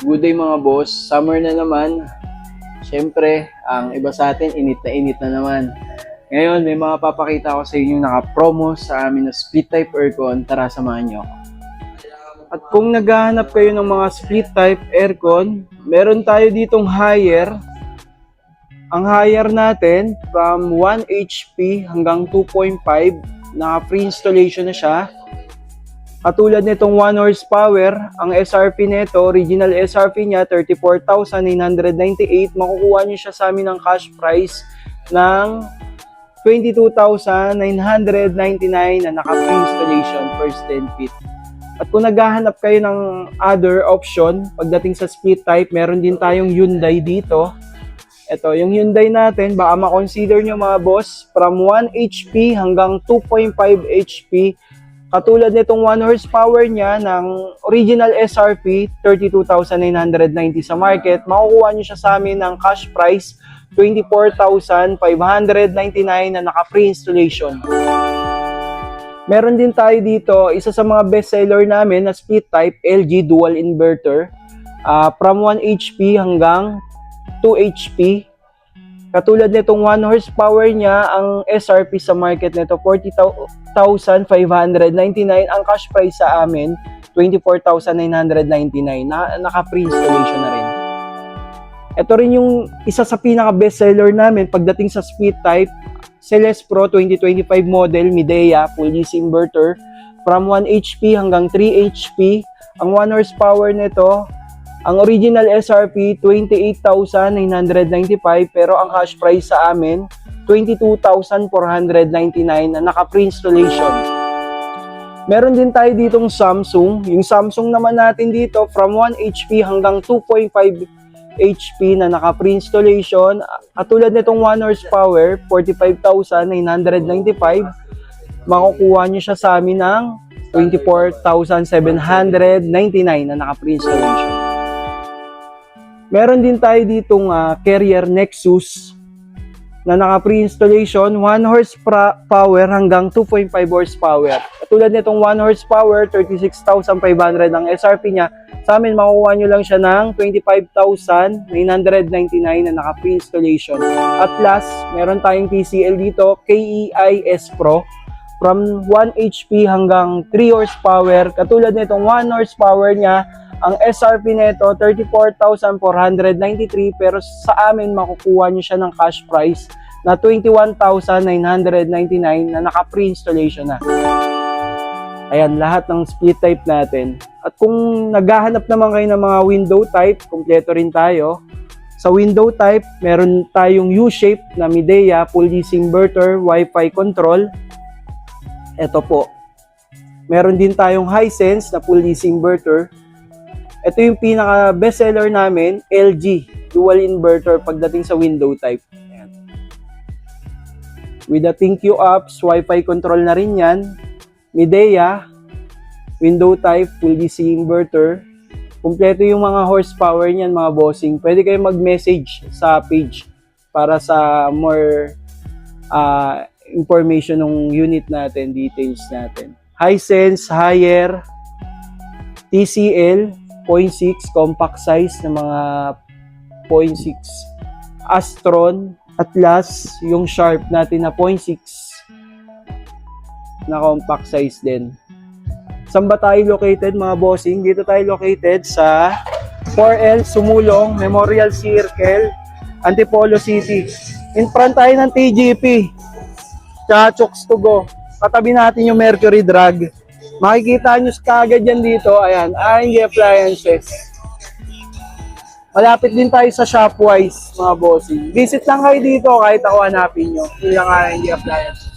Good day mga boss, summer na naman. Siyempre, ang iba sa atin, init na naman. Ngayon, may mga papakita ko sa inyo naka-promo sa amin na split type aircon. Tara, samahan nyo ako. At kung naghahanap kayo ng mga split type aircon, meron tayo ditong higher. Ang higher natin, from 1 HP hanggang 2.5, naka-free installation na siya. Katulad nitong 1 horsepower, ang SRP nito, original SRP niya, 34,998. Makukuha niyo siya sa amin ng cash price ng 22,999 na naka-free installation, first 10 feet. At kung naghahanap kayo ng other option, pagdating sa split type, meron din tayong Hyundai dito. Ito, yung Hyundai natin, baka makonsider nyo mga boss, from 1 HP hanggang 2.5 HP. Katulad nitong 1 horsepower niya ng original SRP, 32,990 sa market, makukuha nyo siya sa amin ng cash price, 24,599 na naka-free installation. Meron din tayo dito, isa sa mga bestseller namin na split type, LG dual inverter, from 1 HP hanggang 2 HP. Katulad nitong 1 horsepower niya, ang SRP sa market nito 40,599. Ang cash price sa amin 24,999 na naka-free installation na rin. Ito rin yung isa sa pinaka-bestseller namin pagdating sa split type, Celeste Pro 2025 model, Midea, full DC inverter, from 1 HP hanggang 3 HP. Ang 1 horsepower nito, ang original SRP, 28,995, pero ang cash price sa amin, 22,499 na naka-free installation. Meron din tayo ditong Samsung. Yung Samsung naman natin dito, from 1 HP hanggang 2.5 HP na naka-free installation. Katulad nitong 1 horsepower, 45,995, makukuha nyo siya sa amin ng 24,799 na naka-free installation. Meron din tayo ditong Carrier Nexus na naka-free installation, 1 horsepower hanggang 2.5 horsepower. Katulad nitong 1 horsepower, 36,500 ang SRP niya. Sa amin, makukuha nyo lang siya ng 25,999 na naka-free installation. At last, meron tayong TCL dito, KEI-S Pro, from 1 HP hanggang 3 horsepower. Katulad nitong 1 horsepower niya, ang SRP nito 34,493, pero sa amin makukuha niyo siya ng cash price na 21,999 na naka-free installation na. Ayan, lahat ng split type natin. At kung naghahanap naman kayo ng mga window type, kompleto rin tayo. Sa window type, meron tayong U-shape na Midea, full DC inverter, Wi-Fi control. Ito po. Meron din tayong Hisense na full DC inverter. Ito yung pinaka bestseller namin, LG dual inverter pagdating sa window type. Ayan. With the ThinQ apps, Wi-Fi control na rin yan. Midea, window type, full DC inverter. Kompleto yung mga horsepower niyan mga bossing. Pwede kayo mag-message sa page para sa more information ng unit natin, details natin. Hisense, Haier, TCL, 0.6 compact size na mga 0.6, Astron, at last yung Sharp natin na 0.6 na compact size din. Saan ba tayo located mga bossing? Dito tayo located sa 4L Sumulong Memorial Circle, Antipolo City. In front tayo ng TGP tsaka Chooks to Go. Katabi natin yung Mercury Drug. Makikita nyo kagad yan dito. Ayan, R&D Appliances. Malapit din tayo sa Shopwise, mga bossing. Visit lang kayo dito kahit ako hanapin nyo. Yung R&D Appliances.